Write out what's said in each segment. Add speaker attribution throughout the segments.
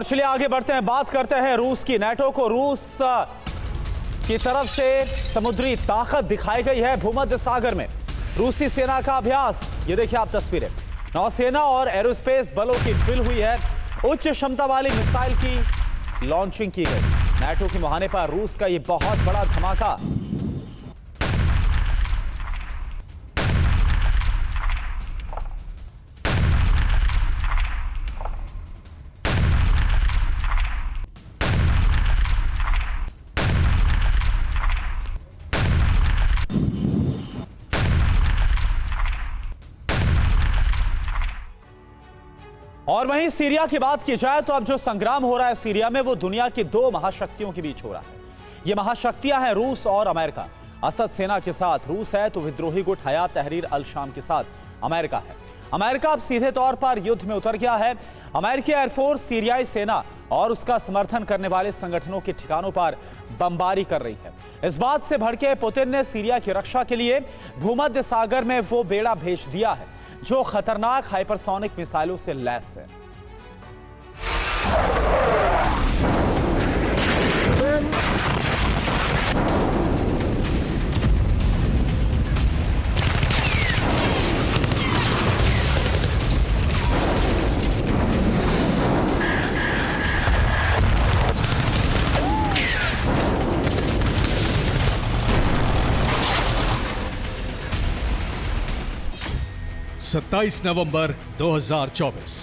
Speaker 1: और चलिए आगे बढ़ते हैं, बात करते हैं रूस की। नाटो को रूस की तरफ से समुद्री ताकत दिखाई गई है भूमध्य सागर में। रूसी सेना का अभ्यास, ये देखिए आप तस्वीरें। नौसेना और एरोस्पेस बलों की ड्रिल हुई है। उच्च क्षमता वाली मिसाइल की लॉन्चिंग की गई। नाटो के मुहाने पर रूस का यह बहुत बड़ा धमाका। और वहीं सीरिया की बात की जाए तो अब जो संग्राम हो रहा है सीरिया में, वो दुनिया की दो महाशक्तियों के बीच हो रहा है। ये महाशक्तियां हैं रूस और अमेरिका। असद सेना के साथ रूस है तो विद्रोही गुट हयात तहरीर अल शाम के साथ अमेरिका है। अमेरिका अब सीधे तौर पर युद्ध में उतर गया है। अमेरिकी एयरफोर्स सीरियाई सेना और उसका समर्थन करने वाले संगठनों के ठिकानों पर बमबारी कर रही है। इस बात से भड़के पुतिन ने सीरिया की रक्षा के लिए भूमध्य सागर में वो बेड़ा भेज दिया है जो खतरनाक हाइपरसोनिक मिसाइलों से लैस है।
Speaker 2: सत्ताईस नवंबर 2024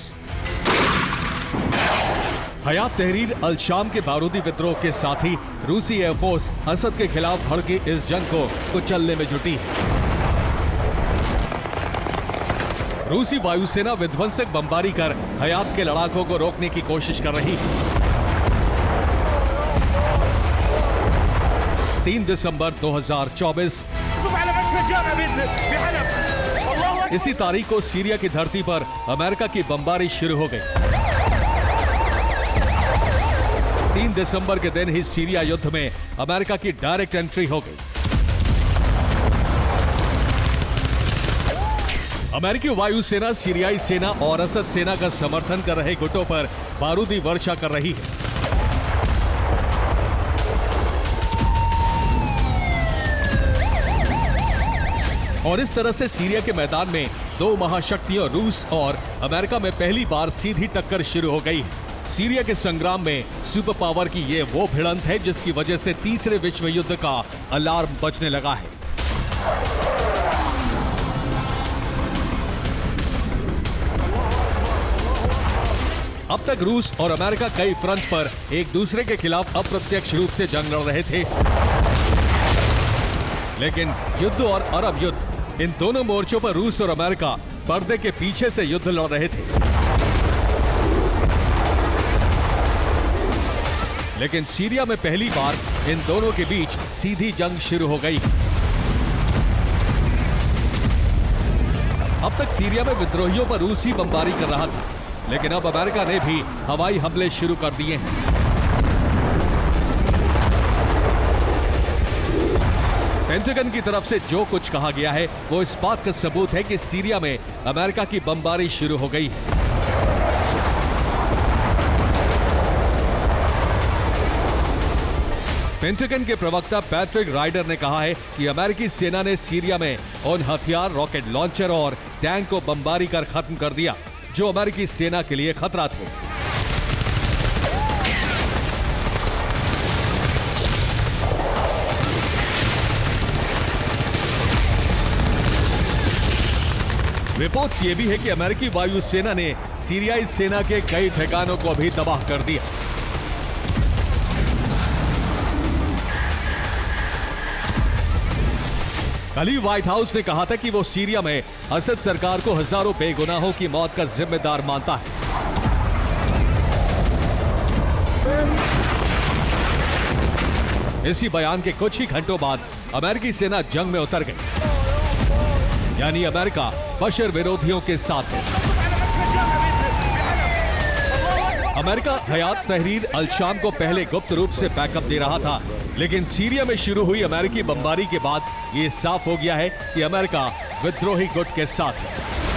Speaker 2: हयात तहरीर अल शाम के बारूदी विद्रोह के साथ ही रूसी एयरफोर्स असद के खिलाफ भड़की इस जंग को कुचलने में जुटी है। रूसी वायुसेना विध्वंसक बमबारी कर हयात के लड़ाकों को रोकने की कोशिश कर रही है। 3 दिसंबर 2024 इसी तारीख को सीरिया की धरती पर अमेरिका की बमबारी शुरू हो गई। 3 दिसंबर के दिन ही सीरिया युद्ध में अमेरिका की डायरेक्ट एंट्री हो गई। अमेरिकी वायुसेना सीरियाई सेना और असद सेना का समर्थन कर रहे गुटों पर बारूदी वर्षा कर रही है। और इस तरह से सीरिया के मैदान में दो महाशक्तियों रूस और अमेरिका में पहली बार सीधी टक्कर शुरू हो गई है। सीरिया के संग्राम में सुपर पावर की ये वो भिड़ंत है जिसकी वजह से तीसरे विश्व युद्ध का अलार्म बजने लगा है। अब तक रूस और अमेरिका कई फ्रंट पर एक दूसरे के खिलाफ अप्रत्यक्ष रूप से जंग लड़ रहे थे, लेकिन युद्ध और अरब युद्ध, इन दोनों मोर्चों पर रूस और अमेरिका पर्दे के पीछे से युद्ध लड़ रहे थे। लेकिन सीरिया में पहली बार इन दोनों के बीच सीधी जंग शुरू हो गई। अब तक सीरिया में विद्रोहियों पर रूस ही बमबारी कर रहा था, लेकिन अब अमेरिका ने भी हवाई हमले शुरू कर दिए हैं। पेंटागन की तरफ से जो कुछ कहा गया है वो इस बात का सबूत है कि सीरिया में अमेरिका की बमबारी शुरू हो गई है। पेंटागन के प्रवक्ता पैट्रिक राइडर ने कहा है कि अमेरिकी सेना ने सीरिया में उन हथियार, रॉकेट लॉन्चर और टैंक को बमबारी कर खत्म कर दिया जो अमेरिकी सेना के लिए खतरा थे। रिपोर्ट्स ये भी है कि अमेरिकी वायुसेना ने सीरियाई सेना के कई ठिकानों को भी तबाह कर दिया। कल ही व्हाइट हाउस ने कहा था कि वो सीरिया में असद सरकार को हजारों बेगुनाहों की मौत का जिम्मेदार मानता है। इसी बयान के कुछ ही घंटों बाद अमेरिकी सेना जंग में उतर गई, यानी अमेरिका बशर विरोधियों के साथ है। अमेरिका हयात तहरीर अल शाम को पहले गुप्त रूप से बैकअप दे रहा था, लेकिन सीरिया में शुरू हुई अमेरिकी बमबारी के बाद ये साफ हो गया है कि अमेरिका विद्रोही गुट के साथ है।